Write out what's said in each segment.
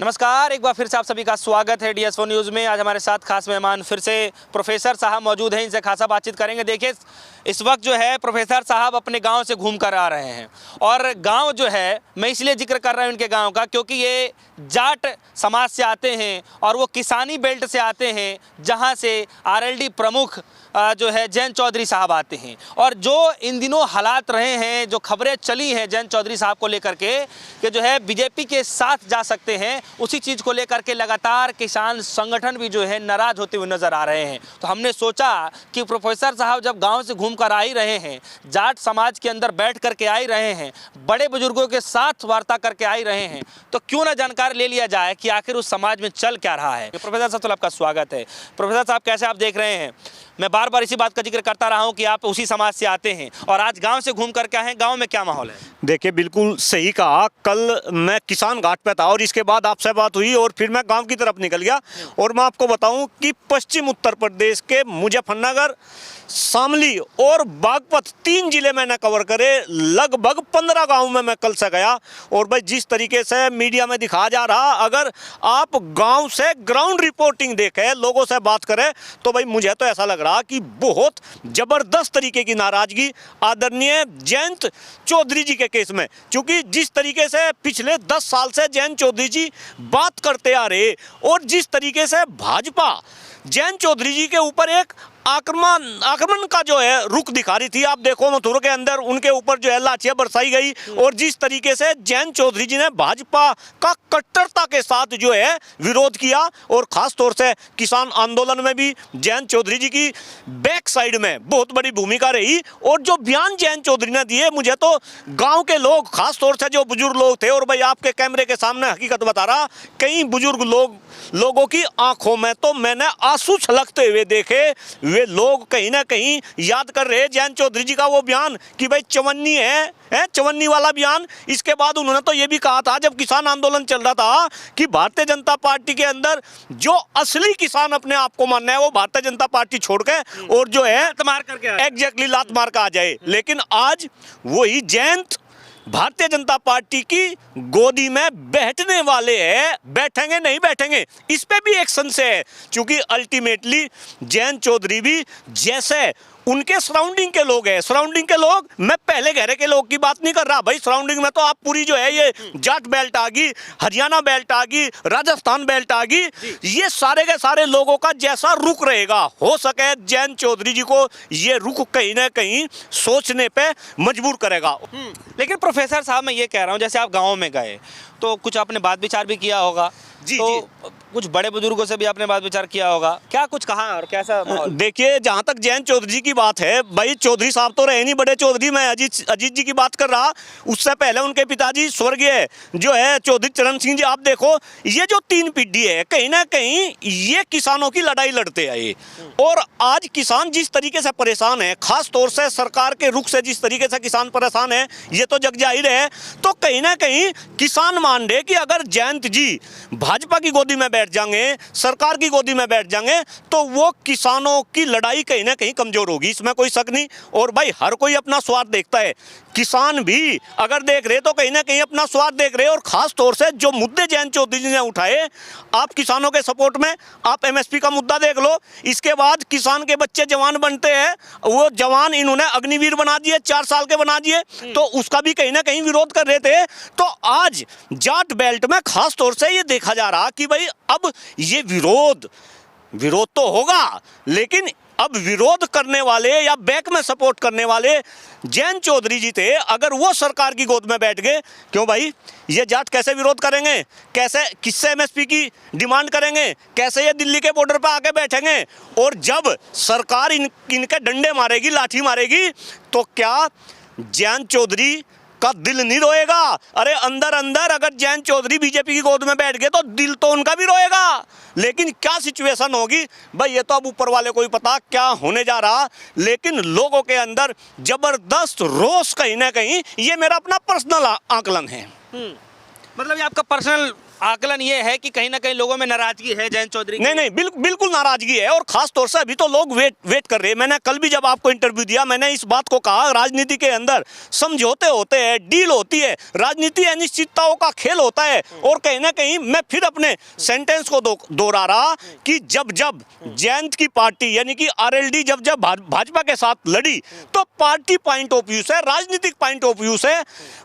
नमस्कार, एक बार फिर से आप सभी का स्वागत है DS4 न्यूज़ में। आज हमारे साथ खास मेहमान फिर से प्रोफेसर साहब मौजूद हैं, इनसे खासा बातचीत करेंगे। देखिए, इस वक्त जो है प्रोफेसर साहब अपने गांव से घूम कर आ रहे हैं और गांव जो है, मैं इसलिए जिक्र कर रहा हूं इनके गांव का क्योंकि ये जाट समाज से आते हैं और वो किसानी बेल्ट से आते हैं, जहां से RLD प्रमुख जो है जयंत चौधरी साहब आते हैं। और जो इन दिनों हालात रहे हैं, जो खबरें चली हैं जयंत चौधरी साहब को लेकर के कि जो है बीजेपी के साथ जा सकते हैं, उसी चीज़ को लेकर के लगातार किसान संगठन भी जो है नाराज होते हुए नजर आ रहे हैं। तो हमने सोचा कि प्रोफेसर साहब जब गांव से घूम कर आ ही रहे हैं, जाट समाज के अंदर बैठ करके आ ही रहे हैं, बड़े बुजुर्गों के साथ वार्ता करके आ ही रहे हैं, तो क्यों ना जानकारी ले लिया जाए कि आखिर उस समाज में चल क्या रहा है। प्रोफेसर साहब, तो आपका स्वागत है। प्रोफेसर साहब, कैसे आप देख रहे हैं? मैं बार बार इसी बात का जिक्र करता रहा हूं कि आप उसी समाज से आते हैं और आज गांव से घूम कर के आए हैं, गांव में क्या माहौल है? देखिए, बिल्कुल सही कहा। कल मैं किसान घाट पे था और इसके बाद आपसे बात हुई और फिर मैं गांव की तरफ निकल गया। और मैं आपको बताऊं कि पश्चिम उत्तर प्रदेश के मुजफ्फरनगर, शामली और बागपत 3 जिले मैंने कवर करे। लगभग 15 गांव में मैं कल से गया। और भाई, जिस तरीके से मीडिया में दिखाया जा रहा, अगर आप गांव से ग्राउंड रिपोर्टिंग देखें, लोगों से बात करें, तो भाई मुझे तो ऐसा लग रहा कि बहुत जबरदस्त तरीके की नाराजगी आदरणीय जयंत चौधरी जी के केस में। क्योंकि जिस तरीके से पिछले 10 साल से जयंत चौधरी जी बात करते आ रहे और जिस तरीके से भाजपा जयंत चौधरी जी के ऊपर एक आक्रमण का जो है रुख दिखा रही थी। आप देखो, मथुरा के अंदर उनके ऊपर जो है लाठियां बरसाई गई और जिस तरीके से जयंत चौधरी जी ने भाजपा का कट्टरता के साथ जो है विरोध किया और खास तौर से किसान आंदोलन में भी जयंत चौधरी जी की बैक साइड में बहुत बड़ी भूमिका रही। और जो बयान जयंत चौधरी ने दिए, मुझे तो गाँव के लोग, खास तौर से जो बुजुर्ग लोग थे, और भाई आपके कैमरे के सामने हकीकत बता रहा, कई बुजुर्ग लोगों की आंखों में तो मैंने आंसू छलकते हुए देखे। वे लोग कहीं ना कहीं याद कर रहे जयंत चौधरी जी का वो बयान कि भाई चवन्नी है चवन्नी वाला बयान। इसके बाद उन्होंने तो ये भी कहा था, जब किसान आंदोलन चल रहा था, कि भारतीय जनता पार्टी के अंदर जो असली किसान अपने आप को मानना है, वो भारतीय जनता पार्टी छोड़ के और जो है मार करके एग्जैक्टली लात मार का आ जाए। लेकिन आज वही जयंत भारतीय जनता पार्टी की गोदी में बैठने वाले हैं। बैठेंगे नहीं बैठेंगे, इस पे भी एक संशय है। क्योंकि अल्टीमेटली जयंत चौधरी भी जैसे उनके सराउंडिंग के लोग हैं, सराउंडिंग के लोग, मैं पहले घेरे के लोग की बात नहीं कर रहा भाई। सराउंडिंग में तो आप पूरी जो है ये जाट बेल्ट आ गई, हरियाणा बेल्ट आ गई, राजस्थान बेल्ट आ गई, ये सारे के सारे लोगों का जैसा रुख रहेगा, हो सके जयंत चौधरी जी को ये रुख कहीं ना कहीं सोचने पे मजबूर करेगा। लेकिन प्रोफेसर साहब, मैं ये कह रहा हूँ, जैसे आप गाँव में गए तो कुछ आपने बात विचार भी किया होगा, जी, तो कुछ बड़े बुजुर्गों से भी आपने बात विचार किया होगा, क्या कुछ कहा और कैसा? देखिए, जहां तक जयंत चौधरी जी की बात है, भाई चौधरी साहब तो रहे नहीं बड़े चौधरी। मैं अजीत जी की बात कर रहा, उससे पहले उनके पिताजी स्वर्गीय जो है चौधरी चरण सिंह जी। आप देखो, ये जो 3 पीढ़ी है, कहीं ना कहीं ये किसानों की लड़ाई लड़ते आए। और आज किसान जिस तरीके से परेशान है, खास तौर से सरकार के रुख से जिस तरीके से किसान परेशान है, ये तो जग जाहिर है। तो कहीं ना कहीं किसान मान रहे कि अगर जयंत जी भाजपा की गोदी में बैठ जाएंगे, सरकार की गोदी में बैठ जाएंगे, तो वो किसानों की लड़ाई कहीं ना कहीं कमजोर होगी, इसमें कोई शक नहीं। और भाई, हर कोई अपना स्वार्थ देखता है, किसान भी अगर देख रहे तो कहीं ना कहीं अपना स्वार्थ देख रहे। और खास तौर से जो मुद्दे जयंत चौधरी जी ने उठाए, आप किसानों के सपोर्ट में आप MSP का मुद्दा देख लो। इसके बाद किसान के बच्चे जवान बनते हैं, वो जवान इन्होंने अग्निवीर बना दिए, 4 साल के बना दिए, तो उसका भी कहीं ना कहीं विरोध कर रहे थे। तो आज जाट बेल्ट में खास तौर से ये देखा जा रहा कि भाई अब ये विरोध तो होगा, लेकिन अब विरोध करने वाले या बैक में सपोर्ट करने वाले जयंत चौधरी जी थे। अगर वो सरकार की गोद में बैठ गए, क्यों भाई, ये जाट कैसे विरोध करेंगे? कैसे, किससे MSP की डिमांड करेंगे? कैसे ये दिल्ली के बॉर्डर पर आके बैठेंगे? और जब सरकार इनके डंडे मारेगी, लाठी मारेगी, तो क्या जयंत चौधरी का दिल नहीं रोएगा? अरे अंदर अंदर अगर जयंत चौधरी बीजेपी की गोद में बैठ गए तो दिल तो उनका भी रोएगा। लेकिन क्या सिचुएशन होगी भाई, ये तो अब ऊपर वाले को ही पता क्या होने जा रहा। लेकिन लोगों के अंदर जबरदस्त रोष कहीं ना कहीं, ये मेरा अपना पर्सनल आकलन है। मतलब ये आपका पर्सनल आकलन ये है कि कहीं ना कहीं लोगों में नाराजगी है जयंत चौधरी की। नहीं, बिल्कुल नाराजगी है, और खास तौर से अभी तो लोग वेट कर रहे हैं। मैंने कल भी जब आपको इंटरव्यू दिया, मैंने इस बात को कहा, राजनीति के अंदर समझौते होते हैं, डील होती है, राजनीति अनिश्चितताओं का खेल होता है। और कहीं ना कहीं मैं फिर अपने सेंटेंस को दोहरा रहा कि जब जयंत की पार्टी यानी कि आरएलडी जब भाजपा के साथ लड़ी, तो पार्टी पॉइंट ऑफ व्यू से, राजनीतिक पॉइंट ऑफ व्यू से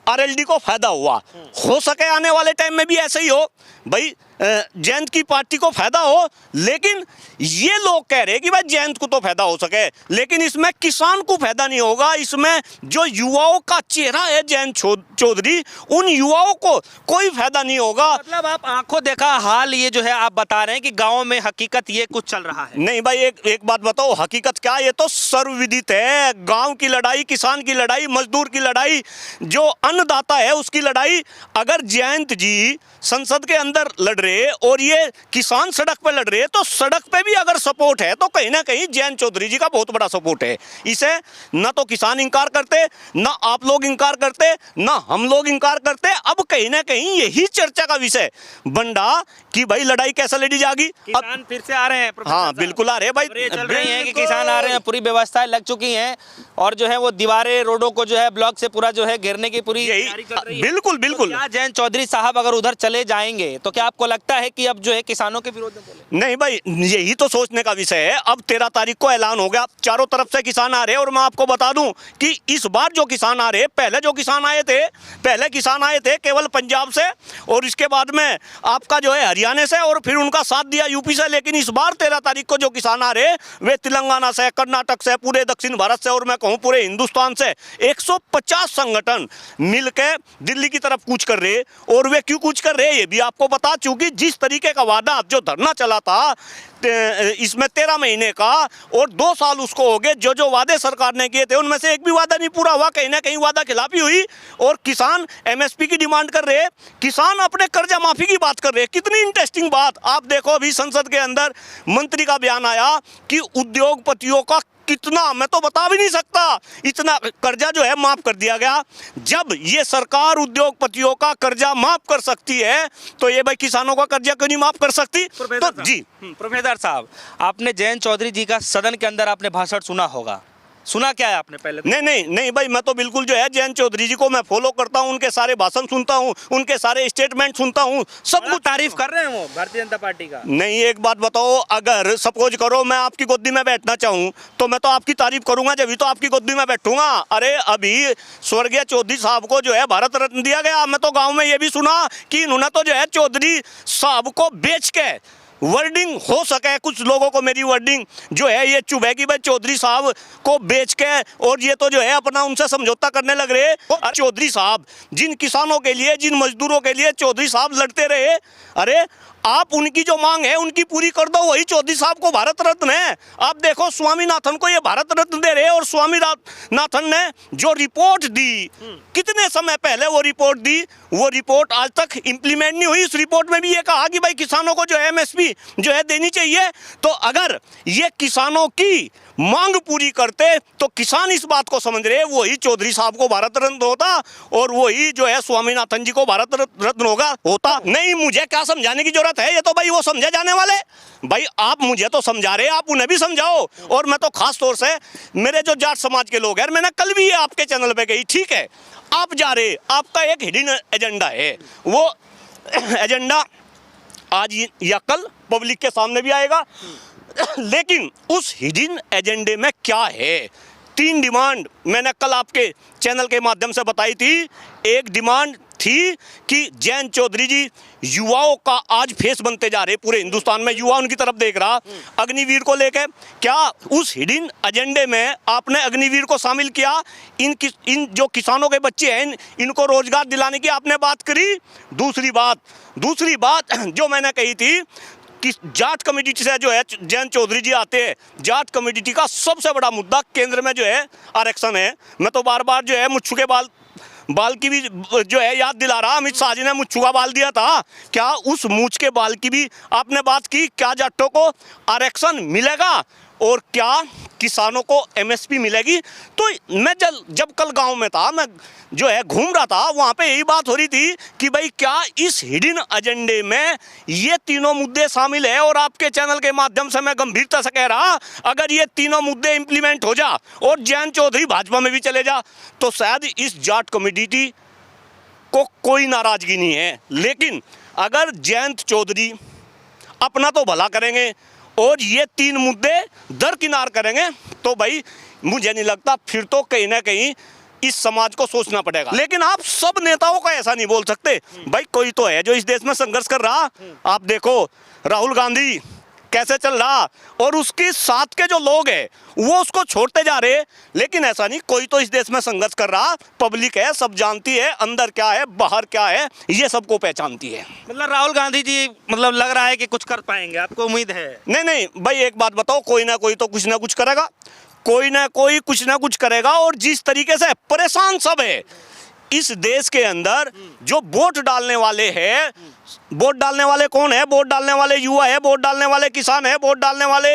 आरएलडी को फायदा हुआ। हो सके आने वाले टाइम में भी ऐसे ही हो भाई, जयंत की पार्टी को फायदा हो। लेकिन ये लोग कह रहे हैं कि भाई जयंत को तो फायदा हो सके, लेकिन इसमें किसान को फायदा नहीं होगा। इसमें जो युवाओं का चेहरा है जयंत चौधरी, उन युवाओं को कोई फायदा नहीं होगा। मतलब आप आंखों देखा हाल ये जो है आप बता रहे हैं कि गांव में हकीकत ये कुछ चल रहा है। नहीं भाई, एक बात बताओ, हकीकत क्या? ये तो सर्वविदित है। गांव की लड़ाई, किसान की लड़ाई, मजदूर की लड़ाई, जो अन्नदाता है उसकी लड़ाई। अगर जयंत जी संसद के अंदर लड़ रहे और ये किसान सड़क पे लड़ रहे, तो सड़क पे भी अगर सपोर्ट है तो कहीं ना कहीं जयंत चौधरी जी का बहुत बड़ा सपोर्ट है। इसे ना तो किसान इंकार करते, ना आप लोग इंकार करते, ना हम लोग इंकार करते। अब कहीं ना कहीं यही चर्चा का विषय बंडा कि भाई लड़ाई कैसे लड़ी जाएगी। किसान फिर से आ रहे हैं। हाँ बिल्कुल आ रहे हैं भाई, चल रही हैं कि किसान आ रहे हैं, पूरी व्यवस्थाएं लग चुकी हैं और जो है वो दीवारें, रोडों को जो है ब्लॉक से पूरा जो है घेरने की पूरी तैयारी चल रही है। बिल्कुल तो क्या जयंत चौधरी साहब अगर उधर चले जाएंगे तो क्या आपको लगता है कि अब जो है किसानों के विरोध में बोले? नहीं भाई, यही तो सोचने का विषय है। अब 13 तारीख को ऐलान हो गया, चारों तरफ से किसान आ रहे हैं। और मैं आपको बता दूं कि इस बार जो किसान आ रहे हैं, पहले जो किसान आए थे केवल पंजाब से, और इसके बाद में आपका जो है हरियाणा से, और फिर उनका साथ दिया यूपी से। लेकिन इस बार 13 तारीख को जो किसान आ रहे हैं वे तेलंगाना से, कर्नाटक से, पूरे दक्षिण भारत से, और मैं कहूँ पूरे हिंदुस्तान से 150 संगठन मिलकर दिल्ली की तरफ कूच कर रहे हैं। और वे क्यों कूच कर रहे हैं ये भी आपको बता, चूंकि जिस तरीके का वादा जो धरना चला था इसमें 13 महीने का, और 2 साल उसको हो गए, जो वादे सरकार ने किए थे उनमें से एक भी वादा नहीं पूरा हुआ। कहीं ना कहीं वादा खिलाफी हुई और किसान एमएसपी की डिमांड कर रहे हैं, किसान अपने कर्जा माफी की बात कर रहे हैं। कितनी इंटरेस्टिंग बात आप देखो, अभी संसद के अंदर मंत्री का बयान आया कि उद्योगपतियों का कितना, मैं तो बता भी नहीं सकता, इतना कर्जा जो है माफ कर दिया गया। जब ये सरकार उद्योगपतियों का कर्जा माफ कर सकती है तो ये भाई किसानों का कर्जा क्यों नहीं माफ कर सकती? तो जी प्रोफेसर साहब, आपने जयंत चौधरी जी का सदन के अंदर आपने भाषण सुना होगा, सुना क्या है आपने पहले? नहीं भाई, मैं तो बिल्कुल जो है जयंत चौधरी जी को मैं फॉलो करता हूं, उनके सारे भाषण सुनता हूं, उनके सारे स्टेटमेंट सुनता हूं, सब कुछ तारीफ कर रहे हैं वो भारतीय जनता पार्टी का। नहीं, एक बात बताओ, अगर सपोज करो मैं आपकी गोदी में बैठना चाहूं तो मैं तो आपकी तारीफ करूंगा, जब भी तो आपकी गोदी में बैठूंगा। अरे अभी स्वर्गीय चौधरी साहब को जो है भारत रत्न दिया गया। मैं तो गाँव में ये भी सुना कि इन्होंने तो जो है चौधरी साहब को बेच के, वर्डिंग हो सके कुछ लोगों को मेरी वर्डिंग जो है ये चुभ है कि भाई चौधरी साहब को बेच के, और ये तो जो है अपना उनसे समझौता करने लग रहे हैं। चौधरी साहब जिन किसानों के लिए, जिन मजदूरों के लिए चौधरी साहब लड़ते रहे, अरे आप उनकी जो मांग है उनकी पूरी कर दो, वही चौधरी साहब को भारत रत्न है। आप देखो स्वामीनाथन को ये भारत रत्न दे रहे, और स्वामीनाथन ने जो रिपोर्ट दी, कितने समय पहले वो रिपोर्ट दी, वो रिपोर्ट आज तक इंप्लीमेंट नहीं हुई। इस रिपोर्ट में भी ये कहा कि भाई किसानों को जो एमएसपी जो है देनी चाहिए। तो अगर ये किसानों की मांग पूरी करते तो किसान इस बात को समझ रहे, वही चौधरी साहब को भारत रत्न होता और वही जो है स्वामीनाथन जी को भारत रत्न होता। नहीं, मुझे क्या समझाने की जरूरत है, ये तो भाई वो समझे जाने वाले। भाई आप मुझे तो समझा रहे, आप उन्हें भी समझाओ। और मैं तो खास तौर से मेरे जो जाट समाज के लोग हैं, मैंने कल भी ये आपके चैनल पे गई, ठीक है आप जा रहे, आपका एक हिडन एजेंडा है, वो एजेंडा आज या कल पब्लिक के सामने भी आएगा। लेकिन उस हिडन एजेंडे में क्या है? 3 डिमांड मैंने कल आपके चैनल के माध्यम से बताई थी। एक डिमांड थी कि जयंत चौधरी जी युवाओं का आज फेस बनते जा रहे, पूरे हिंदुस्तान में युवा उनकी तरफ देख रहा। अग्निवीर को लेकर क्या उस हिडन एजेंडे में आपने अग्निवीर को शामिल किया? इन जो किसानों के बच्चे हैं इनको रोजगार दिलाने की आपने बात करी। दूसरी बात जो मैंने कही थी कि जाट कम्युनिटी से जो है जयंत चौधरी जी आते हैं, जाट कम्युनिटी का सबसे बड़ा मुद्दा केंद्र में जो है आरक्षण है। मैं तो बार बार जो है मुच्छू के बाल की भी जो है याद दिला रहा। अमित शाह जी ने मुच्छू का बाल दिया था, क्या उस मूछ के बाल की भी आपने बात की? क्या जाटों को आरक्षण मिलेगा? और क्या किसानों को एमएसपी मिलेगी। तो मैं जब कल गांव में था, मैं जो है घूम रहा था, वहाँ पे यही बात हो रही थी कि भाई क्या इस हिडन एजेंडे में ये तीनों मुद्दे शामिल है। और आपके चैनल के माध्यम से मैं गंभीरता से कह रहा, अगर ये तीनों मुद्दे इंप्लीमेंट हो जा और जयंत चौधरी भाजपा में भी चले जा तो शायद इस जाट कम्युनिटी को कोई नाराजगी नहीं है। लेकिन अगर जयंत चौधरी अपना तो भला करेंगे और ये तीन मुद्दे दरकिनार करेंगे तो भाई मुझे नहीं लगता, फिर तो कहीं ना कहीं इस समाज को सोचना पड़ेगा। लेकिन आप सब नेताओं को ऐसा नहीं बोल सकते। भाई कोई तो है जो इस देश में संघर्ष कर रहा। आप देखो राहुल गांधी कैसे चल रहा और उसके साथ के जो लोग हैं वो उसको छोड़ते जा रहे। लेकिन ऐसा नहीं, कोई तो इस देश में संघर्ष कर रहा। पब्लिक है, सब जानती है अंदर क्या है बाहर क्या है, ये सबको पहचानती है। मतलब राहुल गांधी जी मतलब लग रहा है कि कुछ कर पाएंगे, आपको उम्मीद है? नहीं भाई, एक बात बताओ, कोई ना कोई तो कुछ ना कुछ करेगा, कोई ना कोई कुछ ना कुछ करेगा। और जिस तरीके से परेशान सब है इस देश के अंदर, जो वोट डालने वाले हैं, वोट डालने वाले कौन है? वोट डालने वाले युवा है, वोट डालने वाले किसान है, वोट डालने वाले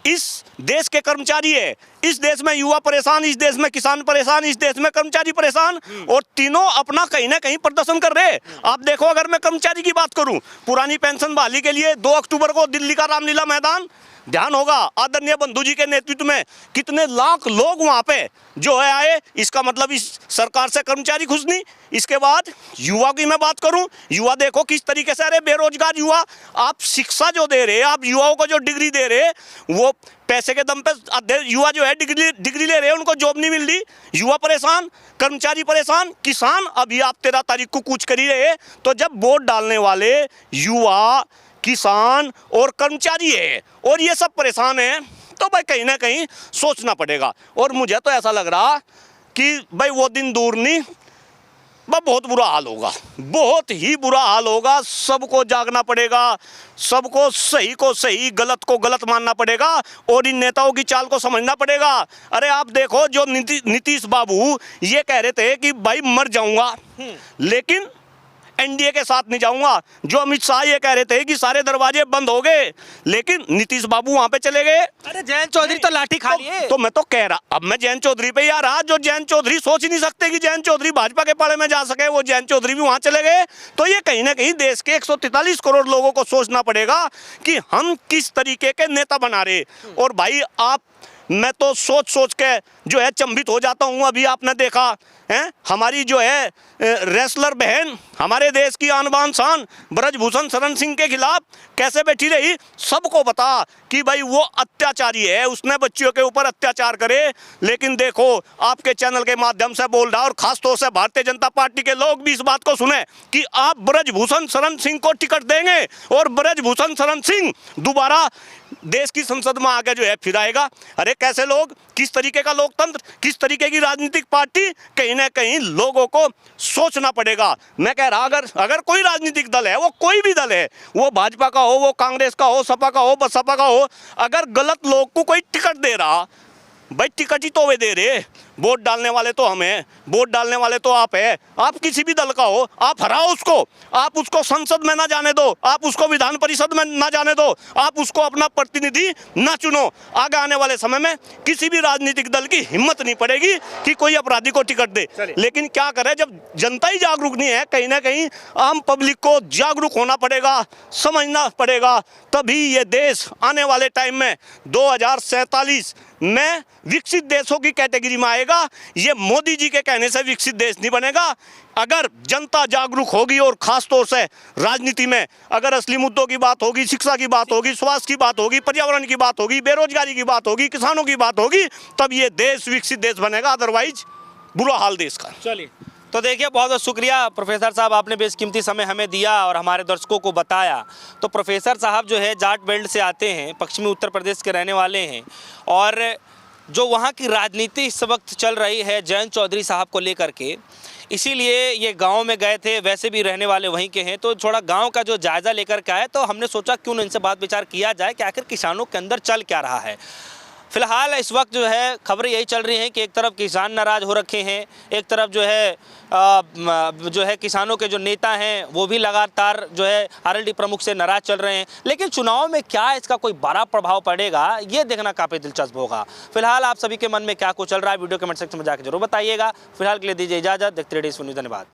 इस देश के कर्मचारी है। इस देश में युवा परेशान, इस देश में किसान परेशान, इस देश में कर्मचारी परेशान, और तीनों अपना कहीं ना कहीं प्रदर्शन कर रहे हैं। आप देखो, अगर मैं कर्मचारी की बात करूं, पुरानी पेंशन बहाली के लिए 2 अक्टूबर को दिल्ली का रामलीला मैदान ध्यान होगा, आदरणीय बंधु जी के नेतृत्व में कितने लाख लोग वहां पे जो है आए। इसका मतलब इस सरकार से कर्मचारी खुश नहीं। इसके बाद युवा की मैं बात करूं, युवा देखो किस तरीके से, अरे बेरोजगार युवा, आप शिक्षा जो दे रहे, आप युवाओं को जो डिग्री दे रहे, वो पैसे के दम पे युवा जो है डिग्री ले रहे हैं, उनको जॉब नहीं मिल रही। युवा परेशान, कर्मचारी परेशान, किसान अभी आप 13 तारीख को कूच कर ही रहे। तो जब वोट डालने वाले युवा, किसान और कर्मचारी है और ये सब परेशान हैं, तो भाई कहीं ना कहीं सोचना पड़ेगा। और मुझे तो ऐसा लग रहा कि भाई वो दिन दूर नहीं, बहुत बुरा हाल होगा, बहुत ही बुरा हाल होगा। सबको जागना पड़ेगा, सबको सही को सही, गलत को गलत मानना पड़ेगा और इन नेताओं की चाल को समझना पड़ेगा। अरे आप देखो, जो नीतीश बाबू ये कह रहे थे कि भाई मर जाऊंगा लेकिन एनडीए के साथ नहीं जाऊंगा, जो अमित शाह ये कह रहे थे कि सारे दरवाजे बंद हो गए, लेकिन नीतीश बाबू वहां पे चले गए। अरे जयंत चौधरी तो लाठी खा लिए। तो मैं तो कह रहा, अब मैं जयंत चौधरी पे ही आ रहा, जो जयंत चौधरी सोच ही नहीं सकते कि जयंत चौधरी भाजपा के पाले में जा सके, वो जयंत चौधरी भी वहां चले गए। तो ये कहीं ना कहीं देश के 143 करोड़ लोगों को सोचना पड़ेगा कि हम किस तरीके के नेता बना रहे। और भाई मैं तो सोच के जो है चंभित हो जाता हूँ। अभी आपने देखा है, हमारी जो है रेसलर बहन, हमारे देश की आन बान शान ब्रजभूषण शरण सिंह के खिलाफ कैसे बैठी रही। सबको पता कि भाई वो अत्याचारी है, उसने बच्चियों के ऊपर अत्याचार करे। लेकिन देखो, आपके चैनल के माध्यम से बोल रहा, और खासतौर से भारतीय जनता पार्टी के लोग भी इस बात को सुने कि आप ब्रजभूषण शरण सिंह को टिकट देंगे और ब्रजभूषण शरण सिंह दोबारा देश की संसद में आके जो है फिर आएगा। अरे कैसे लोग, किस तरीके का लोकतंत्र, किस तरीके की राजनीतिक पार्टी, कहीं ना कहीं लोगों को सोचना पड़ेगा। मैं कह रहा, अगर कोई राजनीतिक दल है, वो कोई भी दल है, वो भाजपा का हो, वो कांग्रेस का हो, सपा का हो, बसपा का हो, अगर गलत लोग को कोई टिकट दे रहा, भाई टिकट ही तो वे दे रहे, वोट डालने वाले तो हम हैं, वोट डालने वाले तो आप है। आप किसी भी दल का हो, आप हराओ उसको, आप उसको संसद में ना जाने दो, आप उसको विधान परिषद में ना जाने दो, आप उसको अपना प्रतिनिधि ना चुनो। आगे आने वाले समय में किसी भी राजनीतिक दल की हिम्मत नहीं पड़ेगी कि कोई अपराधी को टिकट दे। लेकिन क्या करे, जब जनता ही जागरूक नहीं है, कहीं ना कहीं आम पब्लिक को जागरूक होना पड़ेगा, समझना पड़ेगा, तभी ये देश आने वाले टाइम में 2047 में विकसित देशों की कैटेगरी में आएगा। ये मोदी जी के कहने से विकसित देश नहीं बनेगा। अगर जनता जागरूक होगी और खास तौर से राजनीति में अगर असली मुद्दों की बात होगी, शिक्षा की बात होगी, स्वास्थ्य की बात होगी, पर्यावरण की बात होगी, बेरोजगारी की बात होगी, किसानों की बात होगी, तब ये देश विकसित देश बनेगा। अदरवाइज बुरा हाल देश का। चलिए, तो देखिए, बहुत बहुत शुक्रिया प्रोफेसर साहब, आपने बेशकीमती समय हमें दिया और हमारे दर्शकों को बताया। तो प्रोफेसर साहब जो है जाट बेल्ट से आते हैं, पश्चिमी उत्तर प्रदेश के रहने वाले हैं, और जो वहाँ की राजनीति इस वक्त चल रही है जयंत चौधरी साहब को लेकर के, इसीलिए ये गांव में गए थे। वैसे भी रहने वाले वहीं के हैं, तो थोड़ा गांव का जो जायज़ा लेकर के आए, तो हमने सोचा क्यों न इनसे बात विचार किया जाए कि आखिर किसानों के अंदर चल क्या रहा है। फिलहाल इस वक्त जो है खबरें यही चल रही हैं कि एक तरफ किसान नाराज हो रखे हैं, एक तरफ जो है किसानों के जो नेता हैं वो भी लगातार जो है आरएलडी प्रमुख से नाराज चल रहे हैं। लेकिन चुनाव में क्या इसका कोई बड़ा प्रभाव पड़ेगा, ये देखना काफ़ी दिलचस्प होगा। फिलहाल आप सभी के मन में क्या कुछ चल रहा है, वीडियो कमेंट सेक्शन में जाकर जरूर बताइएगा। फिलहाल के लिए दीजिए इजाजत, देखते रहिए DSV न्यूज़। धन्यवाद।